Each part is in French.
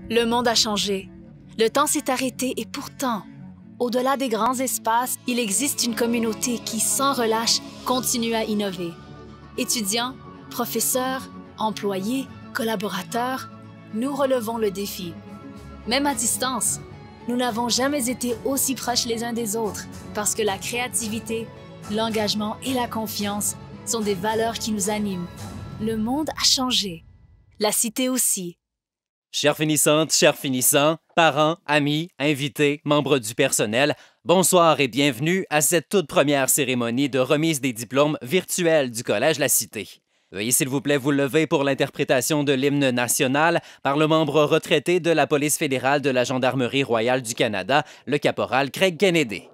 Le monde a changé. Le temps s'est arrêté et pourtant, au-delà des grands espaces, il existe une communauté qui, sans relâche, continue à innover. Étudiants, professeurs, employés, collaborateurs, nous relevons le défi. Même à distance, nous n'avons jamais été aussi proches les uns des autres parce que la créativité, l'engagement et la confiance sont des valeurs qui nous animent. Le monde a changé. La cité aussi. Chères finissantes, chers finissants, parents, amis, invités, membres du personnel, bonsoir et bienvenue à cette toute première cérémonie de remise des diplômes virtuels du Collège La Cité. Veuillez s'il vous plaît vous lever pour l'interprétation de l'hymne national par le membre retraité de la Police fédérale de la Gendarmerie royale du Canada, le caporal Craig Kennedy.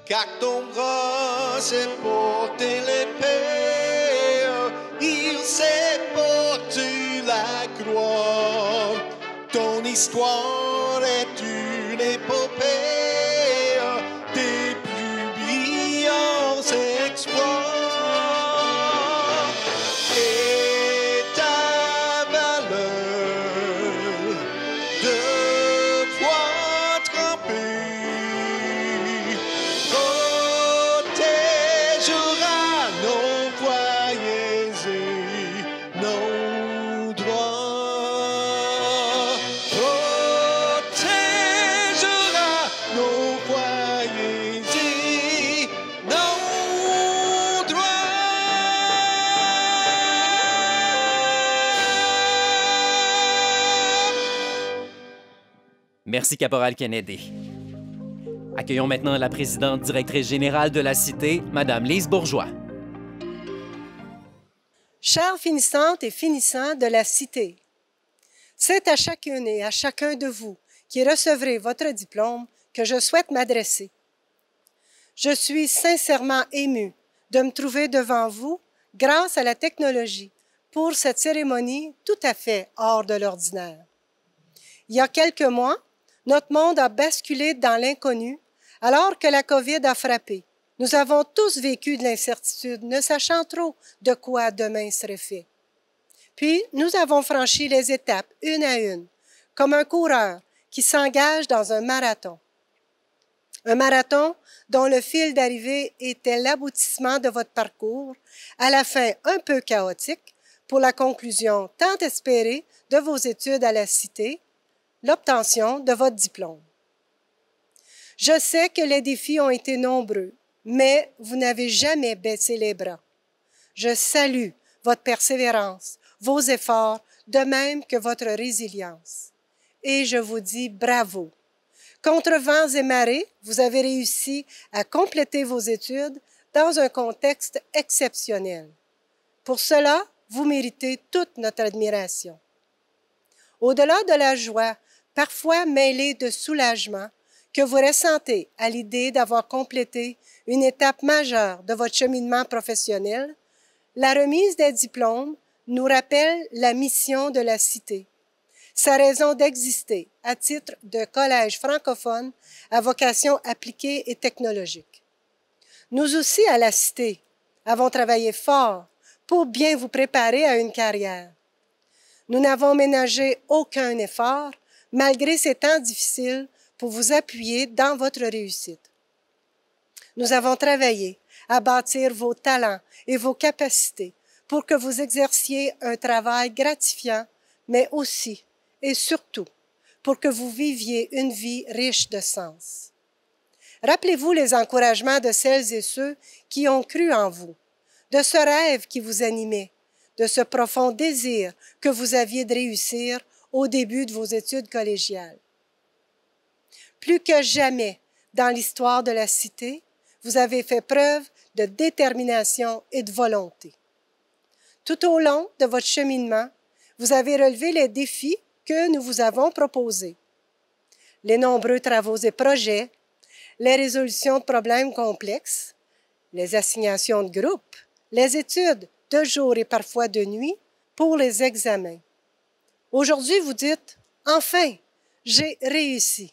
Car ton bras s'est porté l'épée, il s'est porté la croix. Ton histoire est une épopée des plus brillants exploits. Et ta valeur de foi trempée protégera nos foyers et nos droits. Protégera nos foyers et nos droits. Merci, caporal Kennedy. Accueillons maintenant la présidente directrice générale de la Cité, Mme Lise Bourgeois. Chères finissantes et finissants de la Cité, c'est à chacune et à chacun de vous qui recevrez votre diplôme que je souhaite m'adresser. Je suis sincèrement émue de me trouver devant vous grâce à la technologie pour cette cérémonie tout à fait hors de l'ordinaire. Il y a quelques mois, notre monde a basculé dans l'inconnu alors que la COVID a frappé. Nous avons tous vécu de l'incertitude, ne sachant trop de quoi demain serait fait. Puis, nous avons franchi les étapes une à une, comme un coureur qui s'engage dans un marathon. Un marathon dont le fil d'arrivée était l'aboutissement de votre parcours, à la fin un peu chaotique, pour la conclusion tant espérée de vos études à la Cité, l'obtention de votre diplôme. Je sais que les défis ont été nombreux, mais vous n'avez jamais baissé les bras. Je salue votre persévérance, vos efforts, de même que votre résilience. Et je vous dis bravo. Contre vents et marées, vous avez réussi à compléter vos études dans un contexte exceptionnel. Pour cela, vous méritez toute notre admiration. Au-delà de la joie, parfois mêlée de soulagement, que vous ressentez à l'idée d'avoir complété une étape majeure de votre cheminement professionnel, la remise des diplômes nous rappelle la mission de la Cité, sa raison d'exister à titre de collège francophone à vocation appliquée et technologique. Nous aussi, à la Cité, avons travaillé fort pour bien vous préparer à une carrière. Nous n'avons ménagé aucun effort, malgré ces temps difficiles, pour vous appuyer dans votre réussite. Nous avons travaillé à bâtir vos talents et vos capacités pour que vous exerciez un travail gratifiant, mais aussi et surtout pour que vous viviez une vie riche de sens. Rappelez-vous les encouragements de celles et ceux qui ont cru en vous, de ce rêve qui vous animait, de ce profond désir que vous aviez de réussir au début de vos études collégiales. Plus que jamais dans l'histoire de la Cité, vous avez fait preuve de détermination et de volonté. Tout au long de votre cheminement, vous avez relevé les défis que nous vous avons proposés. Les nombreux travaux et projets, les résolutions de problèmes complexes, les assignations de groupe, les études de jour et parfois de nuit, pour les examens. Aujourd'hui, vous dites « Enfin, j'ai réussi ».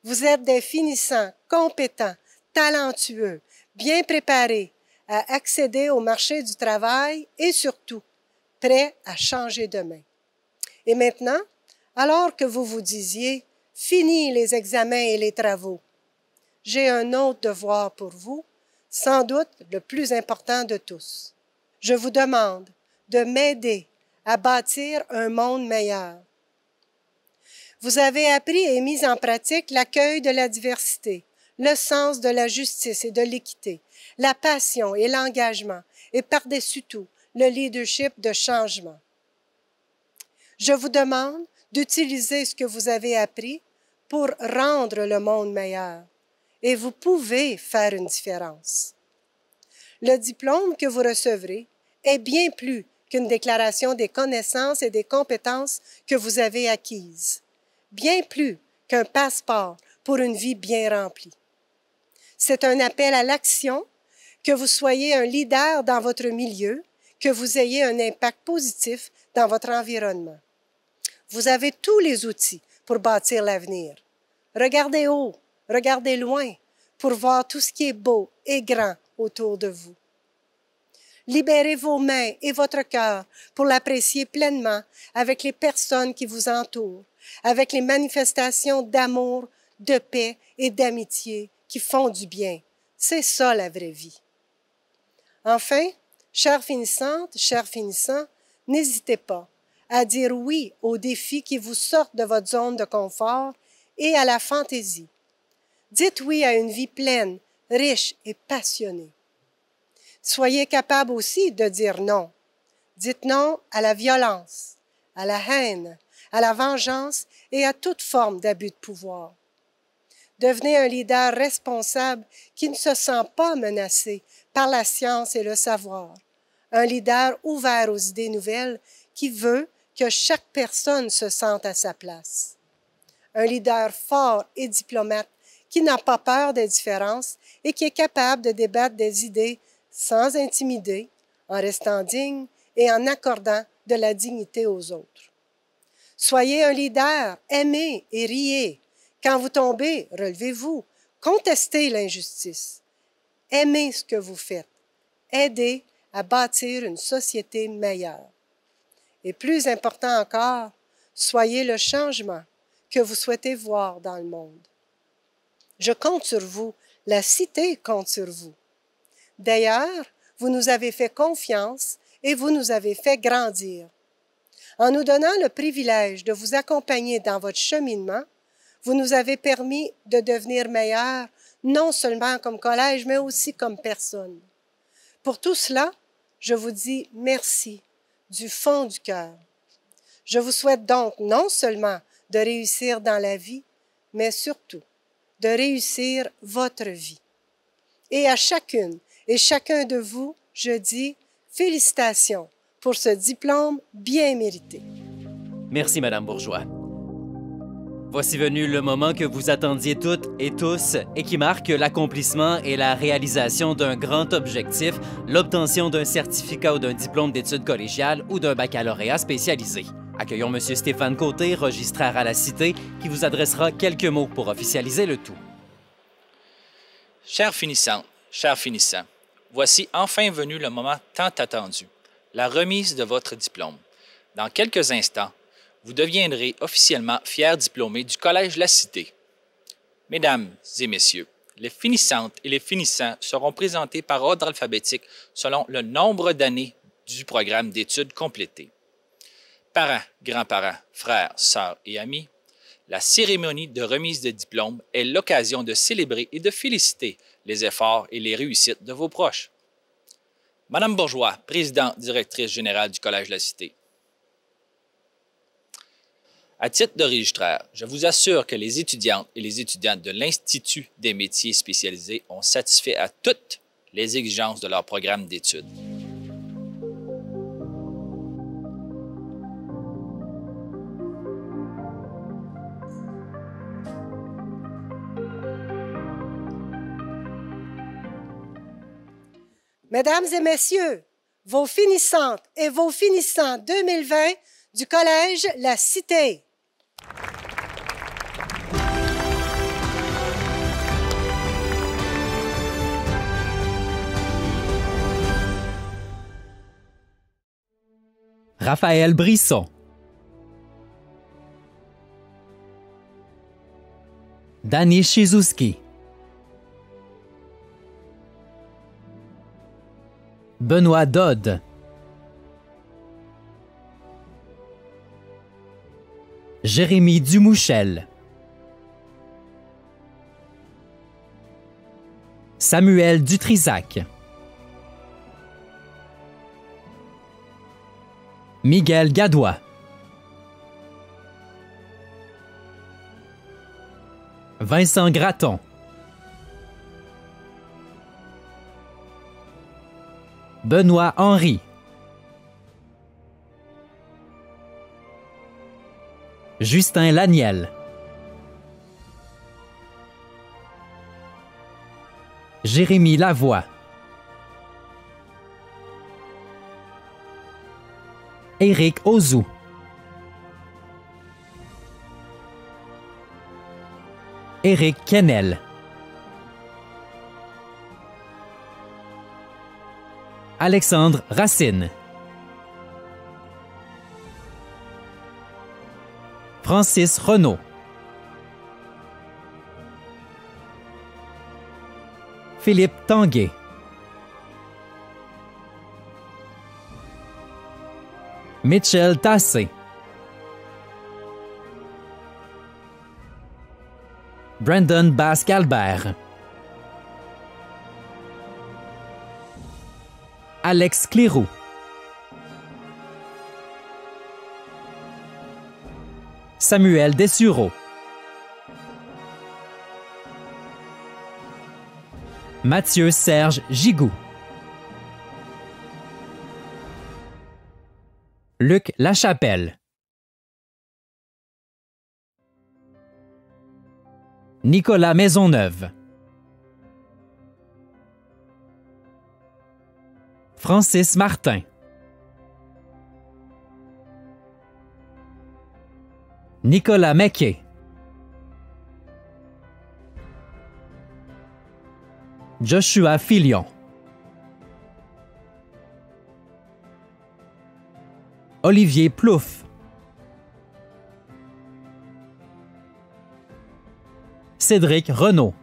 Vous êtes des finissants, compétents, talentueux, bien préparés à accéder au marché du travail et surtout prêts à changer demain. Et maintenant, alors que vous vous disiez « Fini les examens et les travaux », j'ai un autre devoir pour vous, sans doute le plus important de tous. Je vous demande de m'aider à bâtir un monde meilleur. Vous avez appris et mis en pratique l'accueil de la diversité, le sens de la justice et de l'équité, la passion et l'engagement, et par-dessus tout, le leadership de changement. Je vous demande d'utiliser ce que vous avez appris pour rendre le monde meilleur, et vous pouvez faire une différence. Le diplôme que vous recevrez est bien plus qu'une déclaration des connaissances et des compétences que vous avez acquises, bien plus qu'un passeport pour une vie bien remplie. C'est un appel à l'action, que vous soyez un leader dans votre milieu, que vous ayez un impact positif dans votre environnement. Vous avez tous les outils pour bâtir l'avenir. Regardez haut, regardez loin pour voir tout ce qui est beau et grand autour de vous. Libérez vos mains et votre cœur pour l'apprécier pleinement avec les personnes qui vous entourent, avec les manifestations d'amour, de paix et d'amitié qui font du bien. C'est ça la vraie vie. Enfin, chères finissantes, chers finissants, n'hésitez pas à dire oui aux défis qui vous sortent de votre zone de confort et à la fantaisie. Dites oui à une vie pleine, riche et passionnée. Soyez capable aussi de dire non. Dites non à la violence, à la haine, à la vengeance et à toute forme d'abus de pouvoir. Devenez un leader responsable qui ne se sent pas menacé par la science et le savoir. Un leader ouvert aux idées nouvelles qui veut que chaque personne se sente à sa place. Un leader fort et diplomate qui n'a pas peur des différences et qui est capable de débattre des idées sans intimider, en restant digne et en accordant de la dignité aux autres. Soyez un leader, aimez et riez. Quand vous tombez, relevez-vous, contestez l'injustice. Aimez ce que vous faites. Aidez à bâtir une société meilleure. Et plus important encore, soyez le changement que vous souhaitez voir dans le monde. Je compte sur vous, la cité compte sur vous. D'ailleurs, vous nous avez fait confiance et vous nous avez fait grandir. En nous donnant le privilège de vous accompagner dans votre cheminement, vous nous avez permis de devenir meilleurs, non seulement comme collège, mais aussi comme personne. Pour tout cela, je vous dis merci du fond du cœur. Je vous souhaite donc non seulement de réussir dans la vie, mais surtout de réussir votre vie. Et à chacune et chacun de vous, je dis félicitations pour ce diplôme bien mérité. Merci, Madame Bourgeois. Voici venu le moment que vous attendiez toutes et tous et qui marque l'accomplissement et la réalisation d'un grand objectif, l'obtention d'un certificat ou d'un diplôme d'études collégiales ou d'un baccalauréat spécialisé. Accueillons M. Stéphane Côté, registraire à la Cité, qui vous adressera quelques mots pour officialiser le tout. Chères finissantes, chers finissants, voici enfin venu le moment tant attendu, la remise de votre diplôme. Dans quelques instants, vous deviendrez officiellement fiers diplômés du Collège La Cité. Mesdames et messieurs, les finissantes et les finissants seront présentés par ordre alphabétique selon le nombre d'années du programme d'études complété. Parents, grands-parents, frères, sœurs et amis, la cérémonie de remise de diplôme est l'occasion de célébrer et de féliciter les efforts et les réussites de vos proches. Madame Bourgeois, présidente directrice générale du Collège La Cité. À titre de registraire, je vous assure que les étudiantes et les étudiantes de l'Institut des métiers spécialisés ont satisfait à toutes les exigences de leur programme d'études. Mesdames et messieurs, vos finissantes et vos finissants 2020 du Collège La Cité. Raphaël Brisson. Danny Shizuski. Benoît Dodd. Jérémy Dumouchel. Samuel Dutrisac. Miguel Gadois. Vincent Gratton. Benoît Henry. Justin Laniel. Jérémy Lavoie. Éric Ozou. Éric Kennel. Alexandre Racine. Francis Renaud. Philippe Tanguay. Mitchell Tassé. Brandon Basque-Albert. Alex Clérou. Samuel Dessureau. Mathieu Serge Gigou. Luc Lachapelle. Nicolas Maisonneuve. Francis Martin. Nicolas Mequet. Joshua Filion. Olivier Plouffe. Cédric Renaud.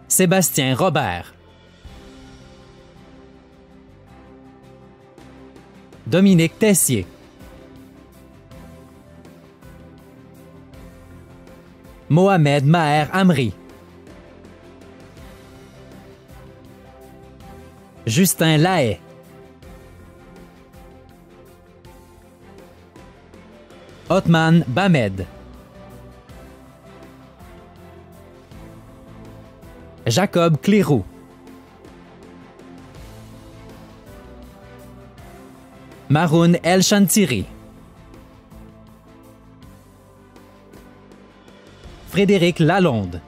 Sébastien Robert. Dominique Tessier. Mohamed Maher Amri. Justin Lahaye. Othman Bamed. Jacob Clérou. Maroun El Chantiri. Frédéric Lalonde.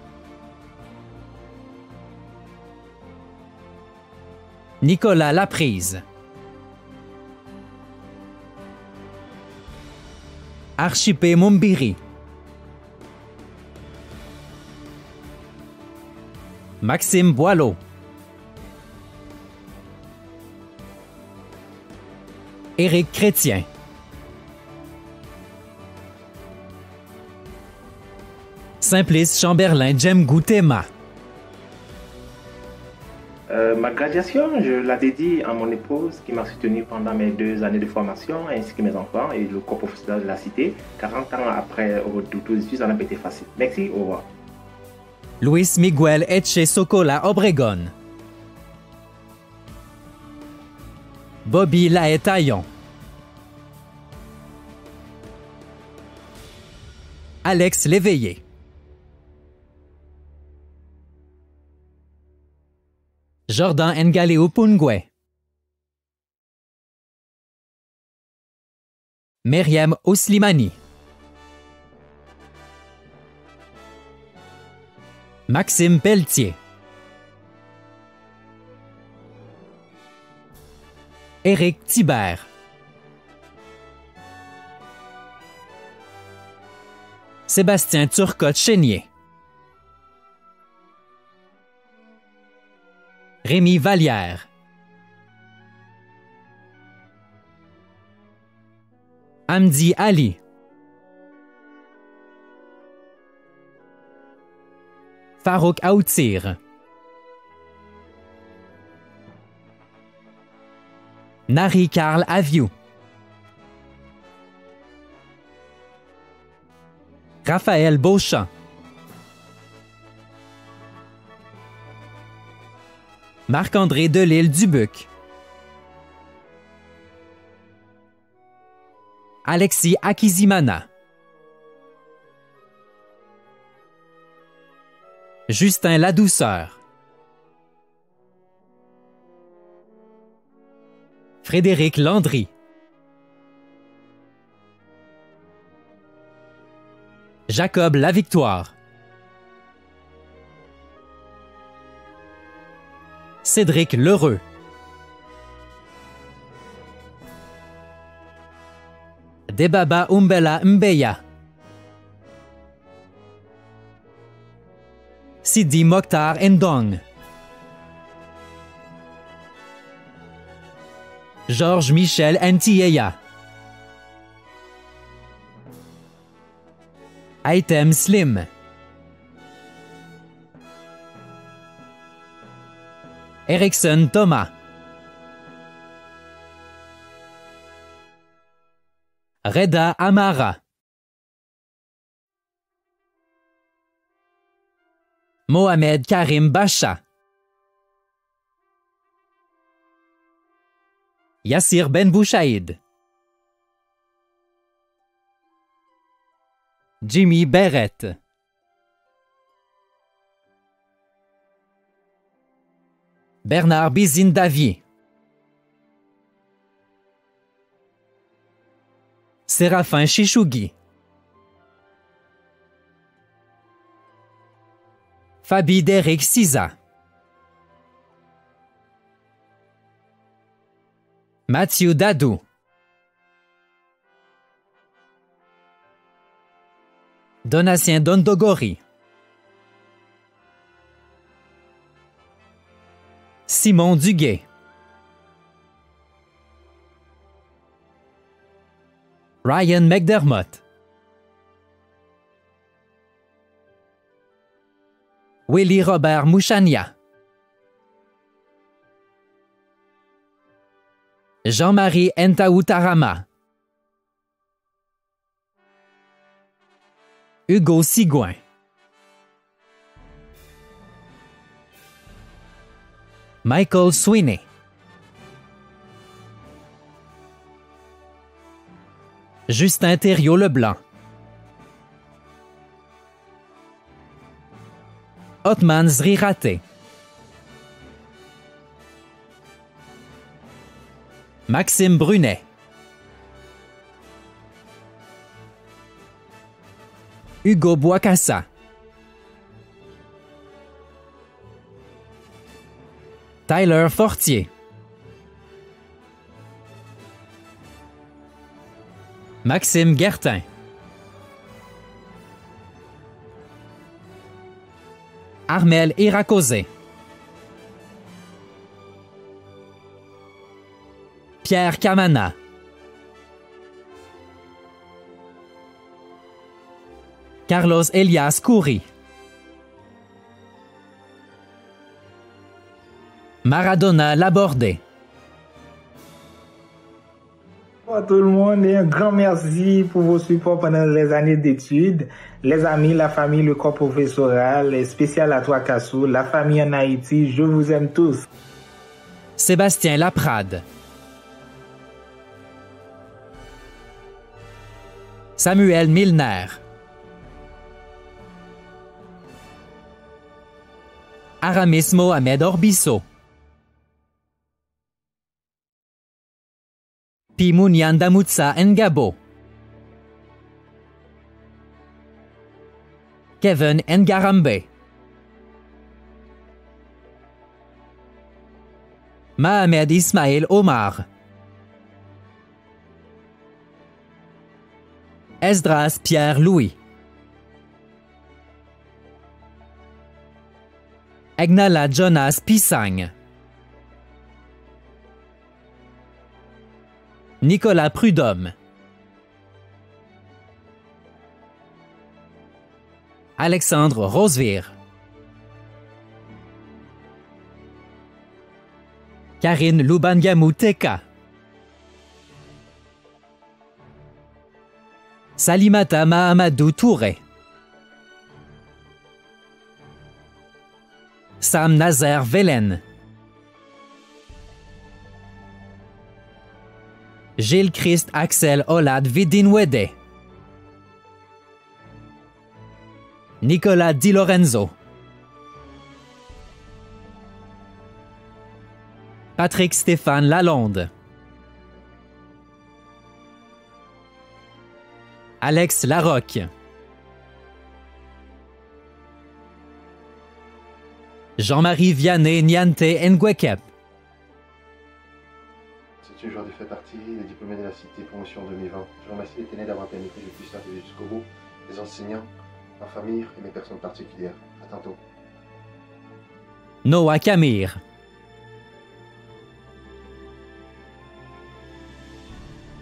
Nicolas Laprise. Archipé Mumbiri. Maxime Boileau. Éric Chrétien. Simplice Chamberlain Djemgou Tema. Ma graduation, je la dédie à mon épouse qui m'a soutenu pendant mes 2 années de formation, ainsi que mes enfants et le corps professionnel de la cité. 40 ans après toutes les études, ça n'a pas été facile. Merci, au revoir. Luis Miguel Eche Socola Obregon. Bobby Laetaillon. Alex Léveillé. Jordan Ngaleo Pungwe. Myriam Oslimani. Maxime Pelletier. Éric Thibert. Sébastien Turcotte-Chénier. Rémi Vallière. Hamdi Ali. Farouk Aoutir. Nari Karl Aviou. Raphaël Beauchamp. Marc-André Delille-Dubuc. Alexis Akizimana. Justin Ladouceur. Frédéric Landry. Jacob Lavictoire. Cédric Lheureux. Debaba Umbela Mbeya. Sidi Mokhtar Ndong. Georges Michel Ntieya. Aitem Slim. Erickson Thomas. Reda Amara. Mohamed Karim Bacha. Yassir Ben Bouchaïd. Jimmy Berrett. Bernard Bizine-Davier. Séraphin Chichougui. Fabi Derek Siza. Mathieu Dadou. Donatien Dondogori. Simon Duguay. Ryan McDermott. Willy Robert Mouchania. Jean-Marie Ntaoutarama. Hugo Sigouin. Michael Sweeney. Justin Thériault-Leblanc. Othman Zrirate. Maxime Brunet. Hugo Boicassa. Tyler Fortier. Maxime Guertin. Armel Irakosé. Pierre Camana. Carlos Elias Kouri. Maradona Labordé. Bonjour à tout le monde et un grand merci pour vos supports pendant les années d'études. Les amis, la famille, le corps professoral, et spécial à toi Kassou, la famille en Haïti, je vous aime tous. Sébastien Laprade. Samuel Milner. Aramis Mohamed Orbiso. Pimounian Damoutsa Ngabo. Kevin Ngarambe. Mohamed Ismail Omar. Esdras Pierre-Louis. Egnala Jonas Pisang. Nicolas Prudhomme. Alexandre Rosevire. Karine Loubangamou Teka. Salimata Mahamadou Touré. Sam Nazer Velen. Gilles Christ Axel Olad Vidinwede. Nicolas Di Lorenzo. Patrick Stéphane Lalonde. Alex Larocque. Jean-Marie Vianney Niante Nguekep. C'est une joie de faire partie des diplômés de la Cité Promotion 2020. Je remercie l'Éternel d'avoir permis que je puisse arriver jusqu'au bout, les enseignants, ma famille et mes personnes particulières. À tantôt. Noah Camire.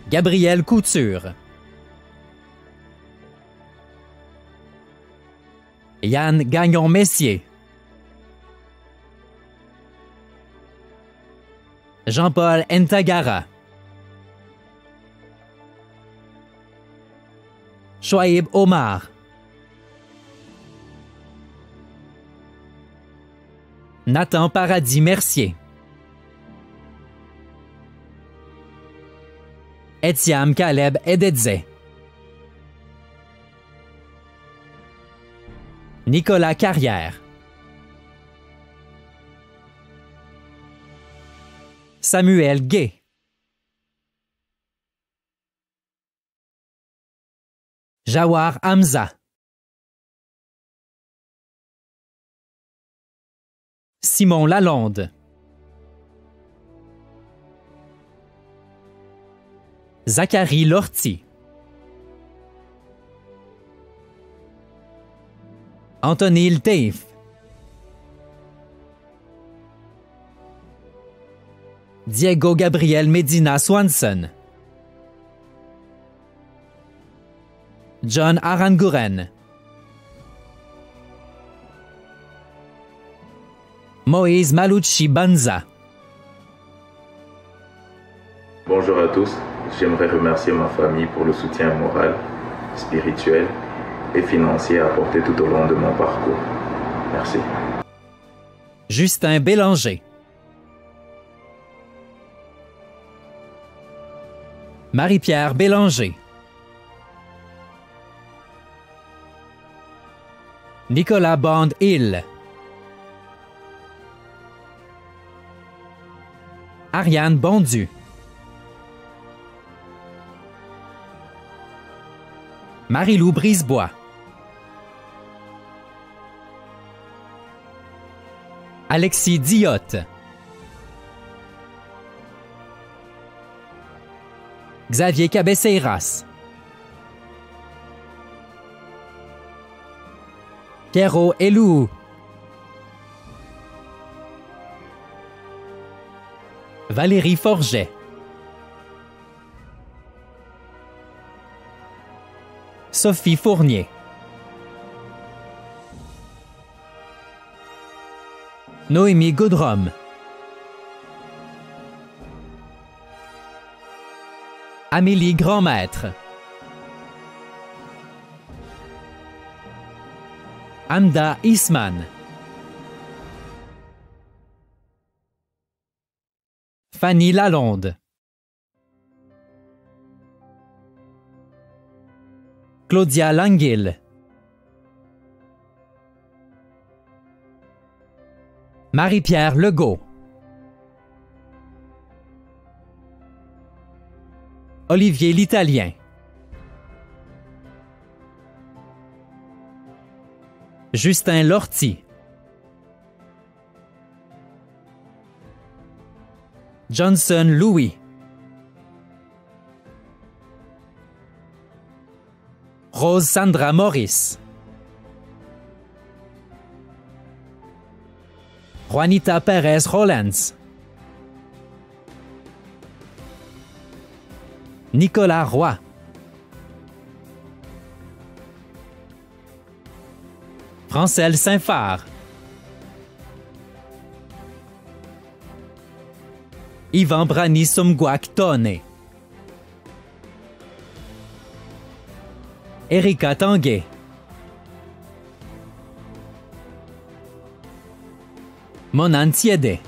Gabriel Couture. Yann Gagnon-Messier. Jean-Paul Ntagara. Shoaib Omar. Nathan Paradis Mercier. Etiam Caleb Ededze. Nicolas Carrière. Samuel Gay. Jawar Hamza. Simon Lalonde. Zachary Lortie. Anthony Lteif. Diego Gabriel Medina Swanson. John Aranguren. Moïse Malucci Banza. Bonjour à tous, j'aimerais remercier ma famille pour le soutien moral, spirituel et financier apporté tout au long de mon parcours. Merci. Justin Bélanger. Marie-Pierre Bélanger. Nicolas Bond-Hill. Ariane Bondu. Marie-Lou Brisebois. Alexis Diotte. Xavier Cabeceiras. Piero Elou. Valérie Forget. Sophie Fournier. Noémie Goudrom. Amélie Grandmaître. Amda Isman. Fanny Lalonde. Claudia Languil. Marie-Pierre Legault. Olivier l'Italien. Justin Lortie. Johnson, Louis. Rose Sandra Morris. Juanita Perez Rollens. Nicolas Roy. Francelle Saint-Phare. Ivan Brani Sumguak Tone. Erika Tanguay. Monan Tiede.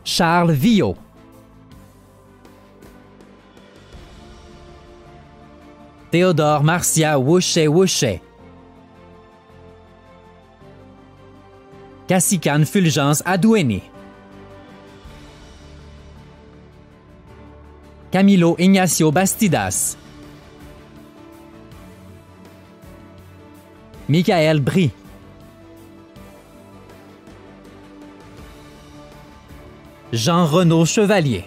Charles Villot. Théodore Marcia Wouchet. Cassican Fulgence Adoueni. Camilo Ignacio Bastidas. Michael Brie. Jean-Renaud Chevalier.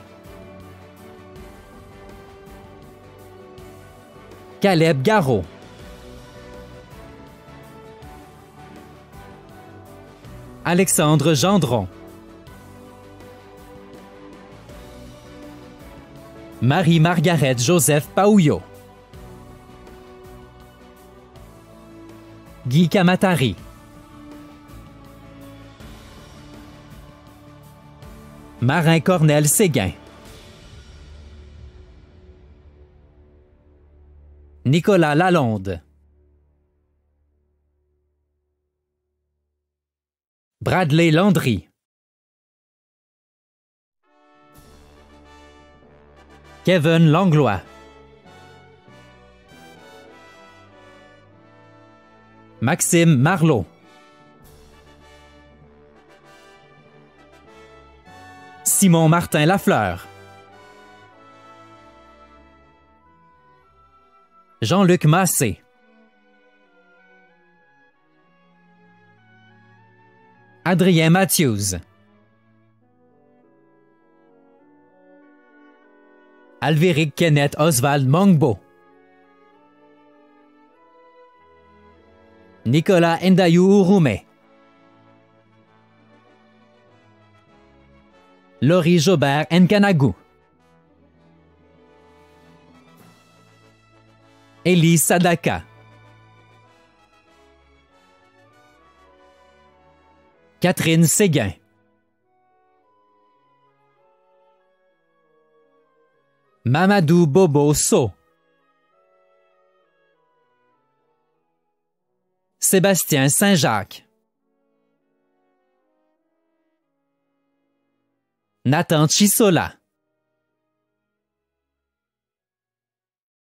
Caleb Garot. Alexandre Gendron. Marie-Margaret Joseph Paouillot. Guy Kamatari. Marin Cornel Séguin. Nicolas Lalonde. Bradley Landry. Kevin Langlois. Maxime Marlot. Simon Martin Lafleur. Jean-Luc Massé. Adrien Matthews. Alvéric Kenneth Oswald Mongbo. Nicolas Ndayou Ouroumé. Laurie Jobert Nkanagou. Élise Sadaka. Catherine Séguin. Mamadou Bobo So. Sébastien Saint-Jacques. Nathan Chisola.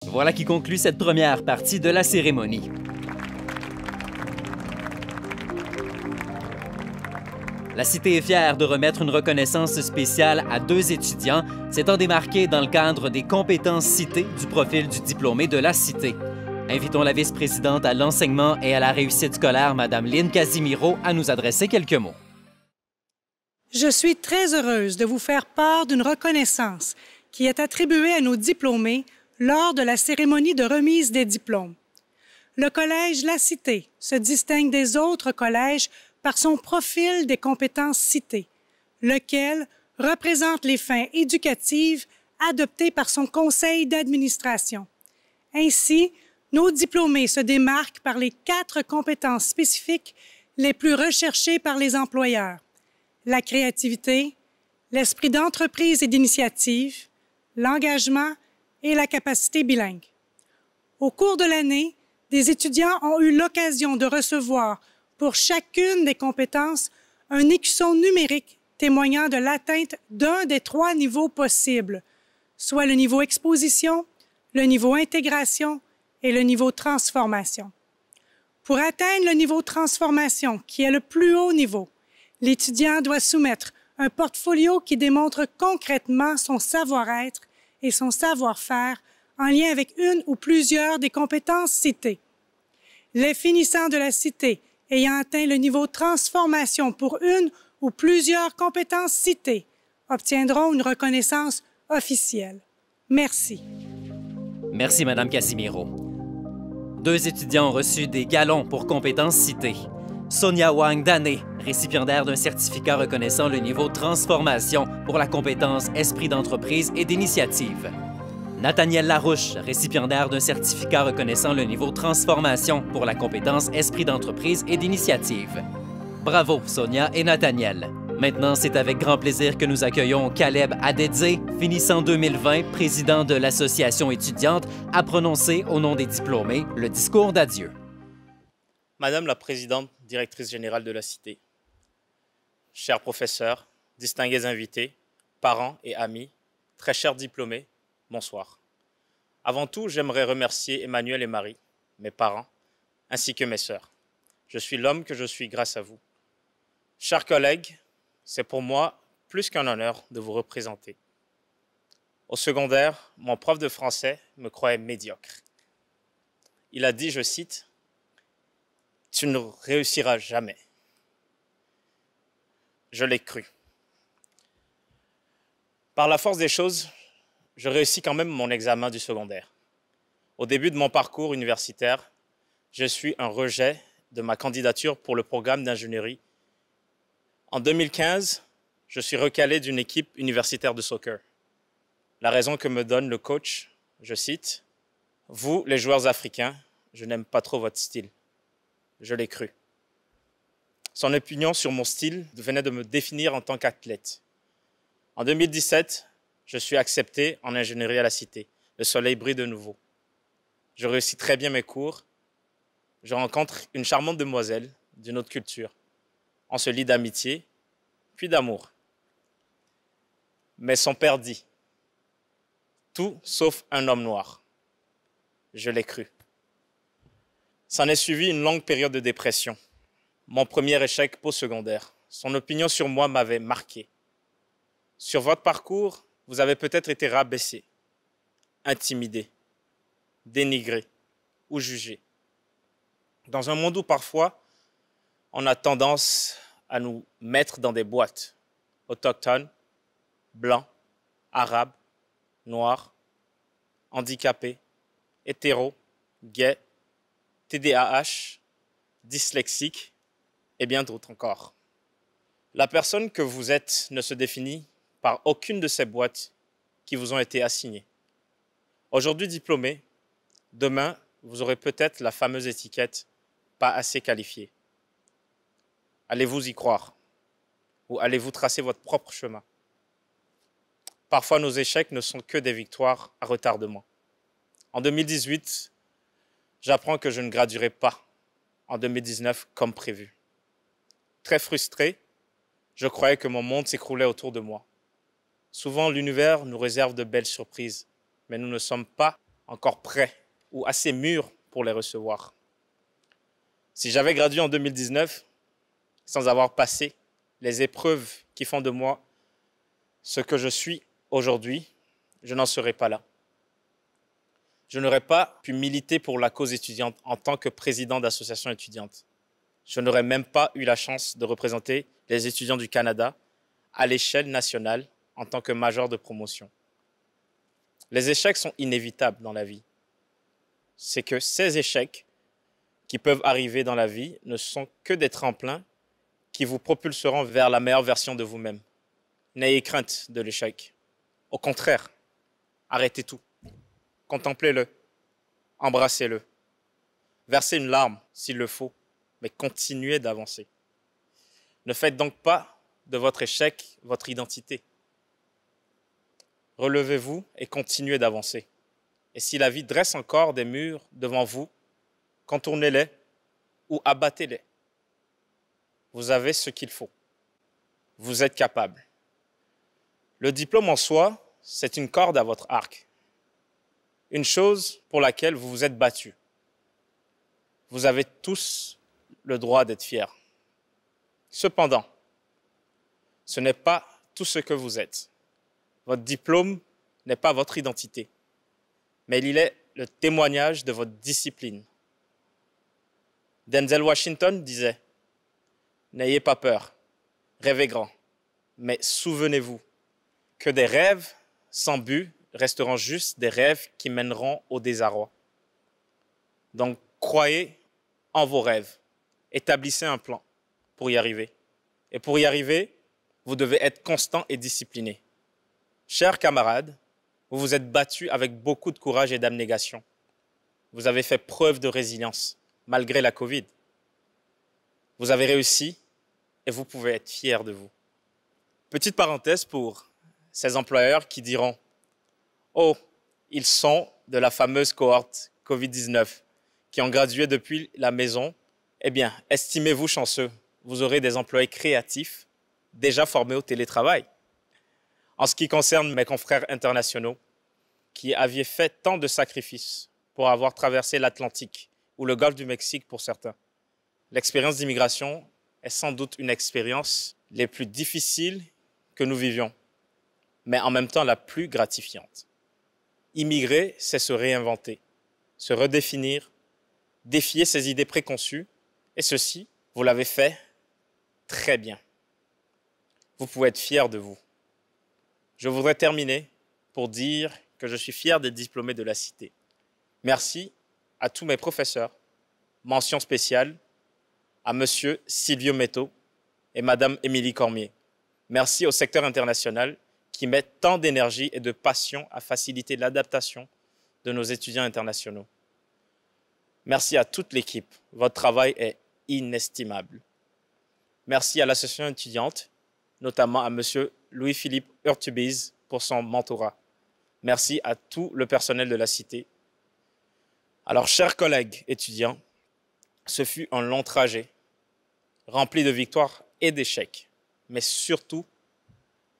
Voilà qui conclut cette première partie de la cérémonie. La Cité est fière de remettre une reconnaissance spéciale à 2 étudiants s'étant démarqués dans le cadre des compétences citées du profil du diplômé de la Cité. Invitons la vice-présidente à l'enseignement et à la réussite scolaire, Mme Lynn Casimiro, à nous adresser quelques mots. Je suis très heureuse de vous faire part d'une reconnaissance qui est attribuée à nos diplômés lors de la cérémonie de remise des diplômes. Le Collège La Cité se distingue des autres collèges par son profil des compétences citées, lequel représente les fins éducatives adoptées par son conseil d'administration. Ainsi, nos diplômés se démarquent par les 4 compétences spécifiques les plus recherchées par les employeurs: la créativité, l'esprit d'entreprise et d'initiative, l'engagement et la capacité bilingue. Au cours de l'année, des étudiants ont eu l'occasion de recevoir pour chacune des compétences un écusson numérique témoignant de l'atteinte d'un des 3 niveaux possibles, soit le niveau exposition, le niveau intégration et le niveau transformation. Pour atteindre le niveau transformation, qui est le plus haut niveau, l'étudiant doit soumettre un portfolio qui démontre concrètement son savoir-être et son savoir-faire en lien avec une ou plusieurs des compétences citées. Les finissants de la Cité ayant atteint le niveau transformation pour une ou plusieurs compétences citées obtiendront une reconnaissance officielle. Merci. Merci, Madame Casimiro. 2 étudiants ont reçu des galons pour compétences citées. Sonia Wang Dané, récipiendaire d'un certificat reconnaissant le niveau transformation pour la compétence esprit d'entreprise et d'initiative. Nathaniel Larouche, récipiendaire d'un certificat reconnaissant le niveau transformation pour la compétence esprit d'entreprise et d'initiative. Bravo, Sonia et Nathaniel. Maintenant, c'est avec grand plaisir que nous accueillons Caleb Adedze, finissant 2020, président de l'association étudiante, à prononcer au nom des diplômés le discours d'adieu. Madame la Présidente, directrice générale de la Cité, chers professeurs, distingués invités, parents et amis, très chers diplômés, bonsoir. Avant tout, j'aimerais remercier Emmanuel et Marie, mes parents, ainsi que mes sœurs. Je suis l'homme que je suis grâce à vous. Chers collègues, c'est pour moi plus qu'un honneur de vous représenter. Au secondaire, mon prof de français me croyait médiocre. Il a dit, je cite, « Tu ne réussiras jamais ». Je l'ai cru. Par la force des choses, je réussis quand même mon examen du secondaire. Au début de mon parcours universitaire, je suis un rejet de ma candidature pour le programme d'ingénierie. En 2015, je suis recalé d'une équipe universitaire de soccer. La raison que me donne le coach, je cite, « Vous, les joueurs africains, je n'aime pas trop votre style. » Je l'ai cru. Son opinion sur mon style venait de me définir en tant qu'athlète. En 2017, je suis accepté en ingénierie à la Cité. Le soleil brille de nouveau. Je réussis très bien mes cours. Je rencontre une charmante demoiselle d'une autre culture. On se lie d'amitié, puis d'amour. Mais son père dit, tout sauf un homme noir. Je l'ai cru. S'en est suivi une longue période de dépression. Mon premier échec postsecondaire. Son opinion sur moi m'avait marqué. Sur votre parcours, vous avez peut-être été rabaissé, intimidé, dénigré ou jugé. Dans un monde où parfois, on a tendance à nous mettre dans des boîtes autochtones, blancs, arabes, noirs, handicapés, hétéros, gays, TDAH, dyslexiques et bien d'autres encore. La personne que vous êtes ne se définit par aucune de ces boîtes qui vous ont été assignées. Aujourd'hui diplômé, demain, vous aurez peut-être la fameuse étiquette « pas assez qualifié ». Allez-vous y croire? Ou allez-vous tracer votre propre chemin? Parfois, nos échecs ne sont que des victoires à retardement. En 2018, j'apprends que je ne graduerai pas en 2019 comme prévu. Très frustré, je croyais que mon monde s'écroulait autour de moi. Souvent, l'univers nous réserve de belles surprises, mais nous ne sommes pas encore prêts ou assez mûrs pour les recevoir. Si j'avais gradué en 2019, sans avoir passé les épreuves qui font de moi ce que je suis aujourd'hui, je n'en serais pas là. Je n'aurais pas pu militer pour la cause étudiante en tant que président d'association étudiante. Je n'aurais même pas eu la chance de représenter les étudiants du Canada à l'échelle nationale en tant que major de promotion. Les échecs sont inévitables dans la vie. C'est que ces échecs qui peuvent arriver dans la vie ne sont que des tremplins qui vous propulseront vers la meilleure version de vous-même. N'ayez crainte de l'échec. Au contraire, arrêtez tout. Contemplez-le, embrassez-le. Versez une larme s'il le faut, mais continuez d'avancer. Ne faites donc pas de votre échec votre identité. Relevez-vous et continuez d'avancer. Et si la vie dresse encore des murs devant vous, contournez-les ou abattez-les. Vous avez ce qu'il faut. Vous êtes capable. Le diplôme en soi, c'est une corde à votre arc. Une chose pour laquelle vous vous êtes battu. Vous avez tous le droit d'être fiers. Cependant, ce n'est pas tout ce que vous êtes. Votre diplôme n'est pas votre identité, mais il est le témoignage de votre discipline. Denzel Washington disait « N'ayez pas peur, rêvez grand, mais souvenez-vous que des rêves sans but resteront juste des rêves qui mèneront au désarroi. Donc, croyez en vos rêves. Établissez un plan pour y arriver. Et pour y arriver, vous devez être constant et discipliné. Chers camarades, vous vous êtes battus avec beaucoup de courage et d'abnégation. Vous avez fait preuve de résilience, malgré la Covid. Vous avez réussi et vous pouvez être fiers de vous. Petite parenthèse pour ces employeurs qui diront « Oh, ils sont de la fameuse cohorte Covid-19 qui ont gradué depuis la maison. » Eh bien, estimez-vous chanceux. Vous aurez des employés créatifs déjà formés au télétravail. En ce qui concerne mes confrères internationaux qui avaient fait tant de sacrifices pour avoir traversé l'Atlantique ou le golfe du Mexique pour certains, l'expérience d'immigration est sans doute une expérience les plus difficiles que nous vivions, mais en même temps la plus gratifiante. Immigrer, c'est se réinventer, se redéfinir, défier ses idées préconçues, et ceci, vous l'avez fait très bien. Vous pouvez être fiers de vous. Je voudrais terminer pour dire que je suis fier des diplômés de la Cité. Merci à tous mes professeurs. Mention spéciale à Monsieur Silvio Metto et Madame Émilie Cormier. Merci au secteur international qui met tant d'énergie et de passion à faciliter l'adaptation de nos étudiants internationaux. Merci à toute l'équipe. Votre travail est inestimable. Merci à l'association étudiante, notamment à Monsieur Louis-Philippe Urtubiz pour son mentorat. Merci à tout le personnel de la Cité. Alors, chers collègues étudiants, ce fut un long trajet, rempli de victoires et d'échecs, mais surtout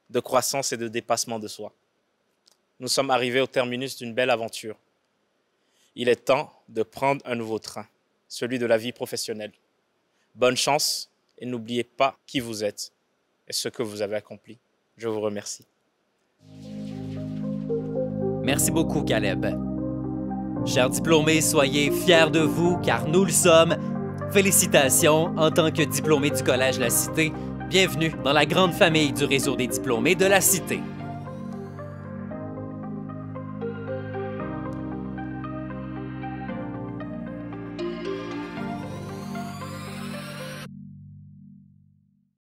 de croissance et de dépassement de soi. Nous sommes arrivés au terminus d'une belle aventure. Il est temps de prendre un nouveau train, celui de la vie professionnelle. Bonne chance et n'oubliez pas qui vous êtes et ce que vous avez accompli. Je vous remercie. Merci beaucoup, Caleb. Chers diplômés, soyez fiers de vous, car nous le sommes. Félicitations en tant que diplômé du Collège La Cité. Bienvenue dans la grande famille du réseau des diplômés de la Cité.